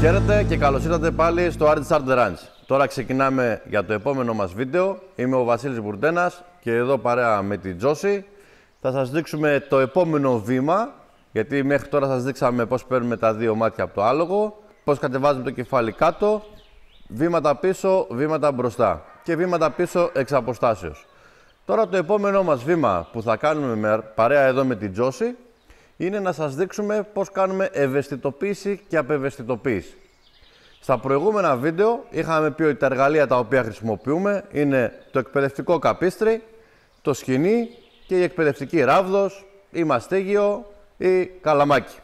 Χαίρετε και καλώς ήρθατε πάλι στο Art Start Ranch. Τώρα ξεκινάμε για το επόμενο μας βίντεο. Είμαι ο Βασίλης Μπουρντένας και εδώ παρέα με την Τζόση θα σας δείξουμε το επόμενο βήμα, γιατί μέχρι τώρα σας δείξαμε πώς παίρνουμε τα δύο μάτια από το άλογο, πώς κατεβάζουμε το κεφάλι κάτω, βήματα πίσω, βήματα μπροστά και βήματα πίσω εξ αποστάσεως. Τώρα το επόμενό μας βήμα που θα κάνουμε παρέα εδώ με την Τζόση είναι να σας δείξουμε πώς κάνουμε ευαισθητοποίηση και απευαισθητοποίηση. Στα προηγούμενα βίντεο είχαμε πει ότι τα εργαλεία τα οποία χρησιμοποιούμε είναι το εκπαιδευτικό καπίστρι, το σκοινί και η εκπαιδευτική ράβδος ή μαστίγιο ή καλαμάκι.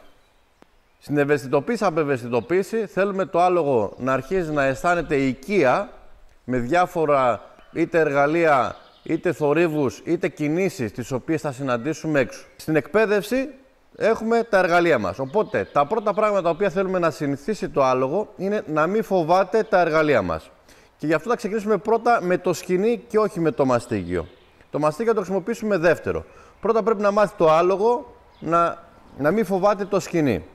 Στην ευαισθητοποίηση-απευαισθητοποίηση θέλουμε το άλογο να αρχίζει να αισθάνεται οικία με διάφορα είτε εργαλεία, είτε θορύβους, είτε κινήσεις τις οποίες θα συναντήσουμε έξω. Στην εκπαίδευση έχουμε τα εργαλεία μας. Οπότε τα πρώτα πράγματα τα οποία θέλουμε να συνηθίσει το άλογο είναι να μην φοβάται τα εργαλεία μας. Και γι' αυτό θα ξεκινήσουμε πρώτα με το σκοινί και όχι με το μαστίγιο. Το μαστίγιο θα το χρησιμοποιήσουμε δεύτερο. Πρώτα πρέπει να μάθει το άλογο να μην φοβάται το σκοινί.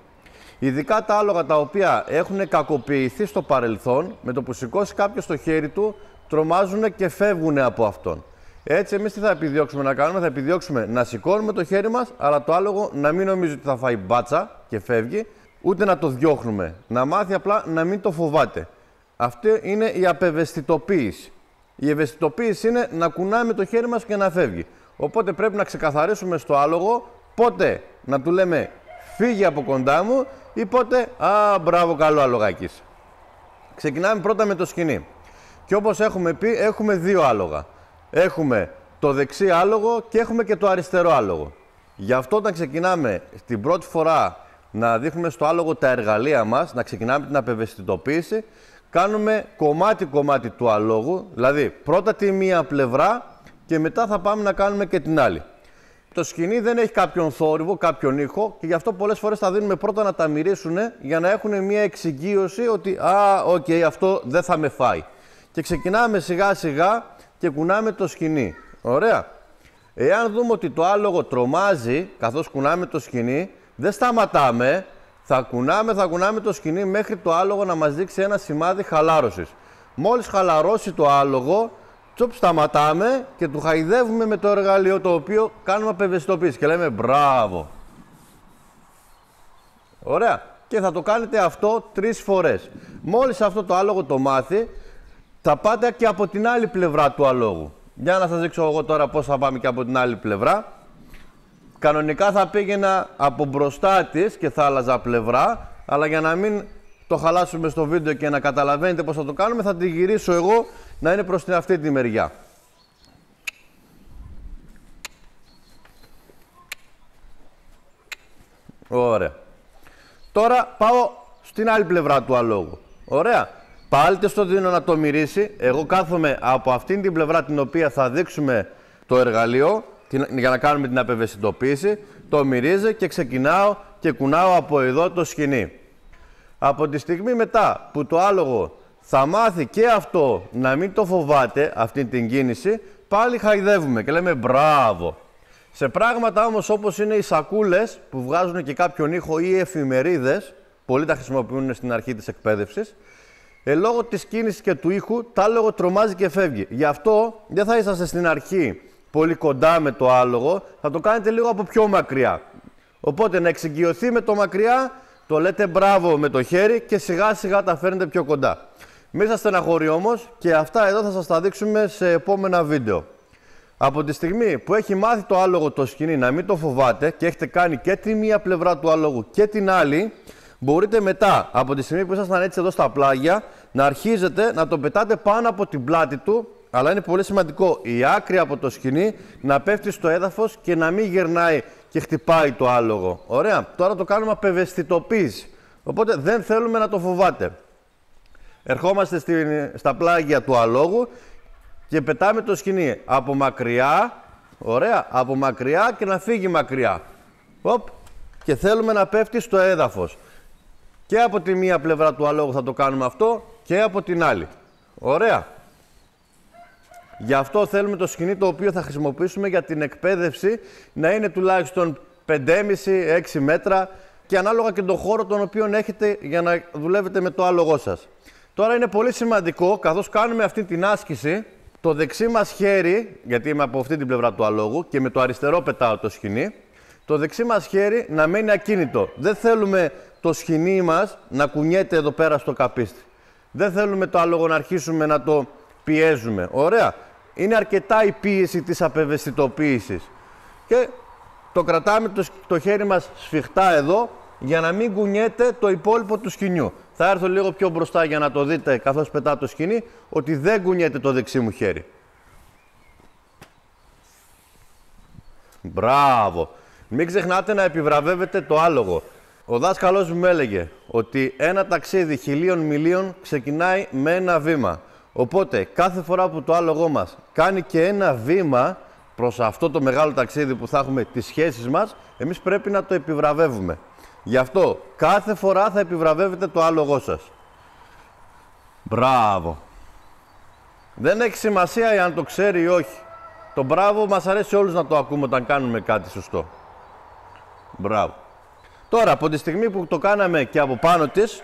Ειδικά τα άλογα τα οποία έχουν κακοποιηθεί στο παρελθόν, με το που σηκώσει κάποιος το χέρι του, τρομάζουν και φεύγουν από αυτόν. Έτσι, εμείς τι θα επιδιώξουμε να κάνουμε? Θα επιδιώξουμε να σηκώνουμε το χέρι μας, αλλά το άλογο να μην νομίζει ότι θα φάει μπάτσα και φεύγει, ούτε να το διώχνουμε. Να μάθει απλά να μην το φοβάται. Αυτή είναι η απευαισθητοποίηση. Η ευαισθητοποίηση είναι να κουνάμε το χέρι μας και να φεύγει. Οπότε πρέπει να ξεκαθαρίσουμε στο άλογο πότε να του λέμε φύγει από κοντά μου ή πότε μπράβο, καλό αλογάκης. Ξεκινάμε πρώτα με το σκοινί. Και όπως έχουμε πει, έχουμε δύο άλογα. Έχουμε το δεξί άλογο και έχουμε και το αριστερό άλογο. Γι' αυτό όταν ξεκινάμε την πρώτη φορά να δείχνουμε στο άλογο τα εργαλεία μας, να ξεκινάμε την απευαισθητοποίηση, κάνουμε κομμάτι-κομμάτι του αλόγου, δηλαδή πρώτα τη μία πλευρά και μετά θα πάμε να κάνουμε και την άλλη. Το σκοινί δεν έχει κάποιον θόρυβο, κάποιον ήχο και γι' αυτό πολλές φορές θα δίνουμε πρώτα να τα μυρίσουν για να έχουν μια εξοικείωση ότι αυτό δεν θα με φάει. Και ξεκινάμε σιγά σιγά και κουνάμε το σκοινί. Ωραία. Εάν δούμε ότι το άλογο τρομάζει καθώς κουνάμε το σκοινί, δεν σταματάμε. Θα κουνάμε το σκοινί μέχρι το άλογο να μας δείξει ένα σημάδι χαλάρωσης. Μόλις χαλαρώσει το άλογο, σταματάμε και του χαϊδεύουμε με το εργαλείο το οποίο κάνουμε απευαισθητοποίηση και λέμε μπράβο. Ωραία. Και θα το κάνετε αυτό 3 φορές. Μόλις αυτό το άλογο το μάθει, θα πάτε και από την άλλη πλευρά του αλόγου. Για να σας δείξω εγώ τώρα πώς θα πάμε και από την άλλη πλευρά. Κανονικά θα πήγαινα από μπροστά της και θα άλλαζα πλευρά, αλλά για να μην το χαλάσουμε στο βίντεο και να καταλαβαίνετε πώς θα το κάνουμε, θα τη γυρίσω εγώ να είναι προς την αυτή τη μεριά. Ωραία. Τώρα πάω στην άλλη πλευρά του αλόγου. Ωραία. Πάλι στο δίνω να το μυρίσει. Εγώ κάθομαι από αυτήν την πλευρά την οποία θα δείξουμε το εργαλείο για να κάνουμε την απευαισθητοποίηση. Το μυρίζει και ξεκινάω και κουνάω από εδώ το σκοινί. Από τη στιγμή μετά που το άλογο θα μάθει και αυτό να μην το φοβάται αυτή την κίνηση, πάλι χαϊδεύουμε και λέμε μπράβο. Σε πράγματα όμως όπως είναι οι σακούλες που βγάζουν και κάποιον ήχο ή οι εφημερίδες, πολλοί τα χρησιμοποιούν στην αρχή της εκπαίδευσης, λόγω της κίνησης και του ήχου, το άλογο τρομάζει και φεύγει. Γι' αυτό δεν θα είσαστε στην αρχή πολύ κοντά με το άλογο, θα το κάνετε λίγο από πιο μακριά. Οπότε να εξοικειωθεί με το μακριά, το λέτε μπράβο με το χέρι και σιγά σιγά τα φέρνετε πιο κοντά. Μην σας στεναχωρεί όμως και αυτά εδώ θα σας τα δείξουμε σε επόμενα βίντεο. Από τη στιγμή που έχει μάθει το άλογο το σκοινί να μην το φοβάται και έχετε κάνει και τη μία πλευρά του άλογου και την άλλη, μπορείτε μετά, από τη στιγμή που ήσασταν έτσι εδώ στα πλάγια, να αρχίζετε να το πετάτε πάνω από την πλάτη του, αλλά είναι πολύ σημαντικό η άκρη από το σκοινί να πέφτει στο έδαφος και να μην γερνάει και χτυπάει το άλογο. Ωραία. Τώρα το κάνουμε απευαισθητοποίηση. Οπότε δεν θέλουμε να το φοβάται. Ερχόμαστε στα πλάγια του αλόγου και πετάμε το σκοινί από μακριά. Ωραία. Από μακριά και να φύγει μακριά. Και θέλουμε να πέφτει στο έδαφος. Και από τη μία πλευρά του αλόγου θα το κάνουμε αυτό και από την άλλη. Ωραία. Γι' αυτό θέλουμε το σκοινί το οποίο θα χρησιμοποιήσουμε για την εκπαίδευση να είναι τουλάχιστον 5,5-6 μέτρα και ανάλογα και τον χώρο τον οποίο έχετε για να δουλεύετε με το άλογό σας. Τώρα είναι πολύ σημαντικό, καθώς κάνουμε αυτή την άσκηση, το δεξί μας χέρι, γιατί είμαι από αυτή την πλευρά του αλόγου και με το αριστερό πετάω το σκοινί, το δεξί μας χέρι να μένει ακίνητο. Δεν θέλουμε το σκοινί μας να κουνιέται εδώ πέρα στο καπίστη. Δεν θέλουμε το άλογο να αρχίσουμε να το πιέζουμε. Ωραία. Είναι αρκετά η πίεση της απευαισθητοποίησης. Και το κρατάμε το χέρι μας σφιχτά εδώ για να μην κουνιέται το υπόλοιπο του σκοινιού. Θα έρθω λίγο πιο μπροστά για να το δείτε καθώς πετάω το σκοινί ότι δεν κουνιέται το δεξί μου χέρι. Μπράβο! Μην ξεχνάτε να επιβραβεύετε το άλογο. Ο δάσκαλός μου έλεγε ότι ένα ταξίδι 1000 μιλίων ξεκινάει με ένα βήμα. Οπότε κάθε φορά που το άλογό μας κάνει και ένα βήμα προς αυτό το μεγάλο ταξίδι που θα έχουμε τις σχέσεις μας, εμείς πρέπει να το επιβραβεύουμε. Γι' αυτό κάθε φορά θα επιβραβεύετε το άλογό σας. Μπράβο! Δεν έχει σημασία αν το ξέρει ή όχι. Το μπράβο μας αρέσει όλους να το ακούμε όταν κάνουμε κάτι σωστό. Μπράβο! Τώρα, από τη στιγμή που το κάναμε και από πάνω της,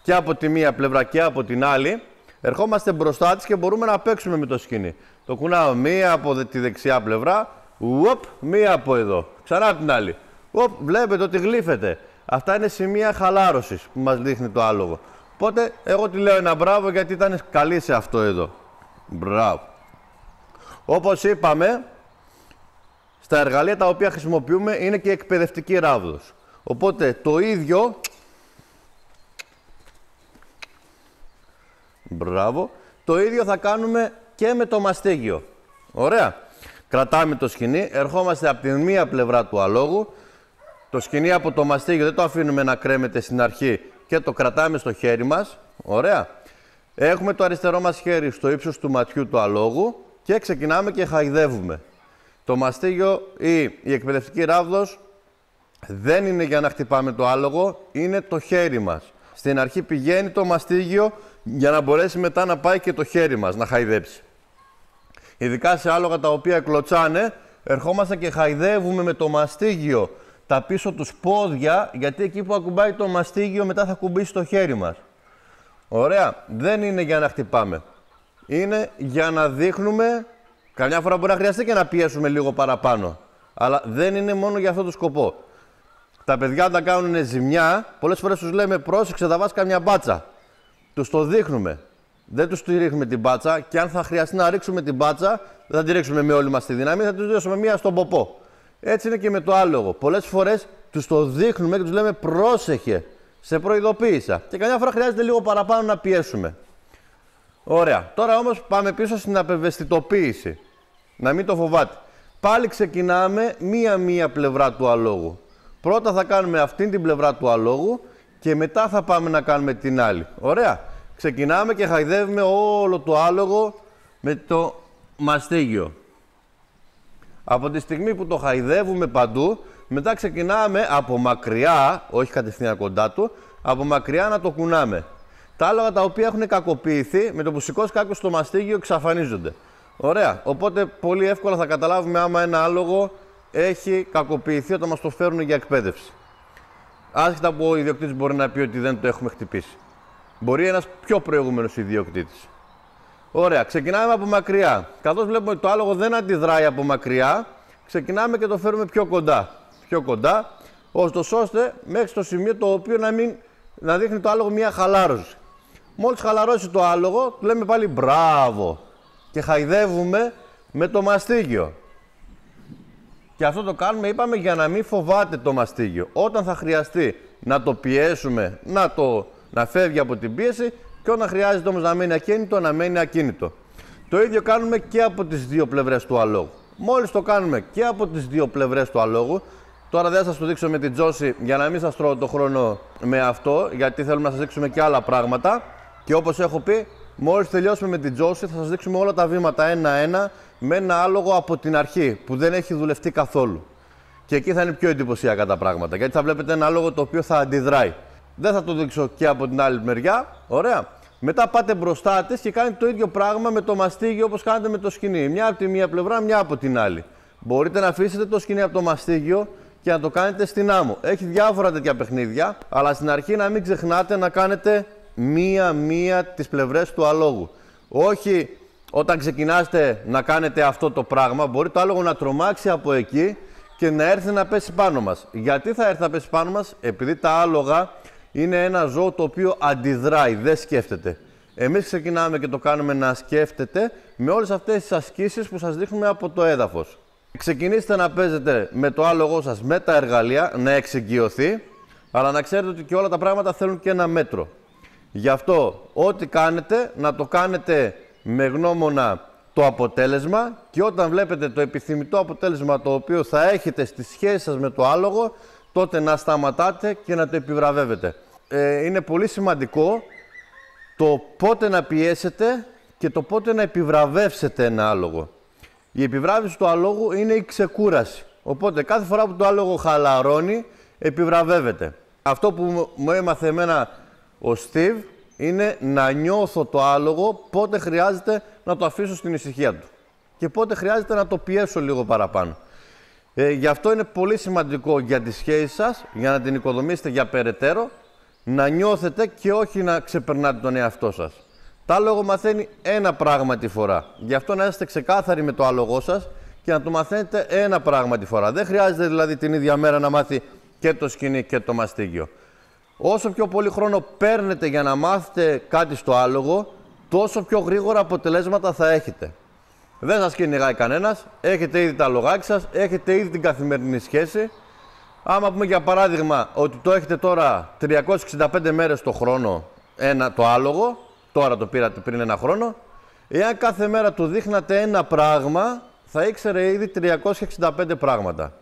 και από τη μία πλευρά και από την άλλη, ερχόμαστε μπροστά της και μπορούμε να παίξουμε με το σκοινί. Το κουνάω μία από τη δεξιά πλευρά, μία από εδώ. Ξανά από την άλλη. Βλέπετε ότι γλύφεται. Αυτά είναι σημεία χαλάρωσης που μας δείχνει το άλογο. Οπότε, εγώ τη λέω ένα μπράβο γιατί ήταν καλή σε αυτό εδώ. Μπράβο! Όπως είπαμε, στα εργαλεία τα οποία χρησιμοποιούμε είναι και εκπαιδευτική ράβδος. Οπότε το ίδιο, μπράβο, το ίδιο θα κάνουμε και με το μαστίγιο. Ωραία. Κρατάμε το σκοινί, ερχόμαστε από την μία πλευρά του αλόγου. Το σκοινί από το μαστίγιο δεν το αφήνουμε να κρέμεται στην αρχή και το κρατάμε στο χέρι μας. Ωραία. Έχουμε το αριστερό μας χέρι στο ύψος του ματιού του αλόγου και ξεκινάμε και χαϊδεύουμε. Το μαστίγιο ή η εκπαιδευτική ράβδος δεν είναι για να χτυπάμε το άλογο, είναι το χέρι μας. Στην αρχή πηγαίνει το μαστίγιο για να μπορέσει μετά να πάει και το χέρι μας να χαϊδέψει. Ειδικά σε άλογα τα οποία κλωτσάνε, ερχόμαστε και χαϊδεύουμε με το μαστίγιο τα πίσω τους πόδια, γιατί εκεί που ακουμπάει το μαστίγιο μετά θα κουμπίσει το χέρι μας. Ωραία, δεν είναι για να χτυπάμε. Είναι για να δείχνουμε, καμιά φορά μπορεί να χρειαστεί και να πιέσουμε λίγο παραπάνω. Αλλά δεν είναι μόνο για αυτό το σκοπό. Τα παιδιά όταν κάνουν ζημιά, πολλές φορές τους λέμε πρόσεξε, θα βάζει καμιά μπάτσα. Τους το δείχνουμε. Δεν τους τη ρίχνουμε την μπάτσα και αν θα χρειαστεί να ρίξουμε την μπάτσα, δεν θα τη ρίξουμε με όλη μας τη δύναμη, θα τους δώσουμε μία στον ποπό. Έτσι είναι και με το άλογο. Πολλές φορές τους το δείχνουμε και τους λέμε πρόσεχε, σε προειδοποίησα. Και καμιά φορά χρειάζεται λίγο παραπάνω να πιέσουμε. Ωραία. Τώρα όμως πάμε πίσω στην απευαισθητοποίηση. Να μην το φοβάτε. Πάλι ξεκινάμε μία πλευρά του αλόγου. Πρώτα θα κάνουμε αυτήν την πλευρά του αλόγου και μετά θα πάμε να κάνουμε την άλλη. Ωραία. Ξεκινάμε και χαϊδεύουμε όλο το άλογο με το μαστίγιο. Από τη στιγμή που το χαϊδεύουμε παντού, μετά ξεκινάμε από μακριά, όχι κατευθείαν κοντά του, από μακριά να το κουνάμε. Τα άλογα τα οποία έχουν κακοποιηθεί, με το που σηκώσει κάποιος το μαστίγιο εξαφανίζονται. Ωραία. Οπότε πολύ εύκολα θα καταλάβουμε άμα ένα άλογο έχει κακοποιηθεί όταν μας το φέρουν για εκπαίδευση. Άσχετα που ο ιδιοκτήτης μπορεί να πει ότι δεν το έχουμε χτυπήσει. Μπορεί ένας πιο προηγούμενος ιδιοκτήτης. Ωραία. Ξεκινάμε από μακριά. Καθώς βλέπουμε ότι το άλογο δεν αντιδράει από μακριά, ξεκινάμε και το φέρουμε πιο κοντά. Πιο κοντά, ώστε μέχρι στο σημείο το οποίο να δείχνει το άλογο μια χαλάρωση. Μόλις χαλαρώσει το άλογο, του λέμε πάλι μπράβο και χαϊδεύουμε με το μαστίγιο. Και αυτό το κάνουμε, είπαμε, για να μην φοβάται το μαστίγιο. Όταν θα χρειαστεί να το πιέσουμε, να φεύγει από την πίεση και όταν χρειάζεται όμως να μένει ακίνητο, να μένει ακίνητο. Το ίδιο κάνουμε και από τις δύο πλευρές του αλόγου. Μόλις το κάνουμε και από τις δύο πλευρές του αλόγου, τώρα δεν θα σας το δείξω με την Τζόση για να μην σας τρώω το χρόνο με αυτό, γιατί θέλουμε να σας δείξουμε και άλλα πράγματα. Και όπως έχω πει, μόλις τελειώσουμε με την Τζόση, θα σας δείξουμε όλα τα βήματα ένα-ένα με ένα άλογο από την αρχή που δεν έχει δουλευτεί καθόλου. Και εκεί θα είναι πιο εντυπωσιακά τα πράγματα, γιατί θα βλέπετε ένα άλογο το οποίο θα αντιδράει. Δεν θα το δείξω και από την άλλη μεριά. Ωραία. Μετά πάτε μπροστά της και κάνετε το ίδιο πράγμα με το μαστίγιο όπως κάνετε με το σκοινί. Μια από τη μία πλευρά, μια από την άλλη. Μπορείτε να αφήσετε το σκοινί από το μαστίγιο και να το κάνετε στην άμμο. Έχει διάφορα τέτοια παιχνίδια, αλλά στην αρχή να μην ξεχνάτε να κάνετε μία-μία τις πλευρές του αλόγου. Όχι όταν ξεκινάτε να κάνετε αυτό το πράγμα, μπορεί το άλογο να τρομάξει από εκεί και να έρθει να πέσει πάνω μας. Γιατί θα έρθει να πέσει πάνω μας? Επειδή τα άλογα είναι ένα ζώο το οποίο αντιδράει, δεν σκέφτεται. Εμείς ξεκινάμε και το κάνουμε να σκέφτεται με όλες αυτές τις ασκήσεις που σας δείχνουμε από το έδαφος. Ξεκινήστε να παίζετε με το άλογό σας με τα εργαλεία, να εξοικειωθεί, αλλά να ξέρετε ότι και όλα τα πράγματα θέλουν και ένα μέτρο. Γι' αυτό, ό,τι κάνετε, να το κάνετε με γνώμονα το αποτέλεσμα και όταν βλέπετε το επιθυμητό αποτέλεσμα το οποίο θα έχετε στη σχέση σας με το άλογο, τότε να σταματάτε και να το επιβραβεύετε. Είναι πολύ σημαντικό το πότε να πιέσετε και το πότε να επιβραβεύσετε ένα άλογο. Η επιβράβευση του αλόγου είναι η ξεκούραση. Οπότε κάθε φορά που το άλογο χαλαρώνει, επιβραβεύεται. Αυτό που μου έμαθε εμένα ο Στίβ είναι να νιώθω το άλογο πότε χρειάζεται να το αφήσω στην ησυχία του και πότε χρειάζεται να το πιέσω λίγο παραπάνω. Γι' αυτό είναι πολύ σημαντικό για τη σχέση σας, για να την οικοδομήσετε για περαιτέρω, να νιώθετε και όχι να ξεπερνάτε τον εαυτό σας. Το άλογο μαθαίνει ένα πράγμα τη φορά. Γι' αυτό να είστε ξεκάθαροι με το άλογό σας και να το μαθαίνετε ένα πράγμα τη φορά. Δεν χρειάζεται δηλαδή την ίδια μέρα να μάθει και το σκοινί και το μαστίγιο. Όσο πιο πολύ χρόνο παίρνετε για να μάθετε κάτι στο άλογο, τόσο πιο γρήγορα αποτελέσματα θα έχετε. Δεν σας κυνηγάει κανένας, έχετε ήδη τα λογάκια σας, έχετε ήδη την καθημερινή σχέση. Άμα πούμε για παράδειγμα ότι το έχετε τώρα 365 μέρες το χρόνο το άλογο, τώρα το πήρατε πριν ένα χρόνο, εάν κάθε μέρα του δείχνατε ένα πράγμα, θα ήξερε ήδη 365 πράγματα.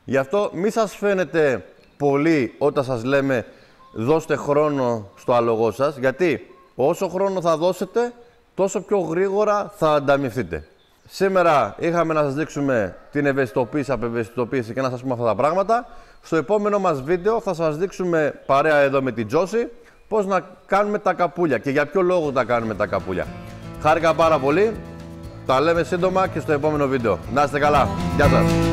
Γι' αυτό μη σας φαίνεται πολύ όταν σας λέμε δώστε χρόνο στο άλογό σας, γιατί όσο χρόνο θα δώσετε, τόσο πιο γρήγορα θα ανταμυφθείτε. Σήμερα είχαμε να σας δείξουμε την ευαισθητοποίηση, απευαισθητοποίηση και να σας πούμε αυτά τα πράγματα. Στο επόμενο μας βίντεο θα σας δείξουμε παρέα εδώ με την Τζόση πώς να κάνουμε τα καπούλια και για ποιο λόγο τα κάνουμε τα καπούλια. Χάρηκα πάρα πολύ. Τα λέμε σύντομα και στο επόμενο βίντεο. Να είστε καλά. Γεια σας.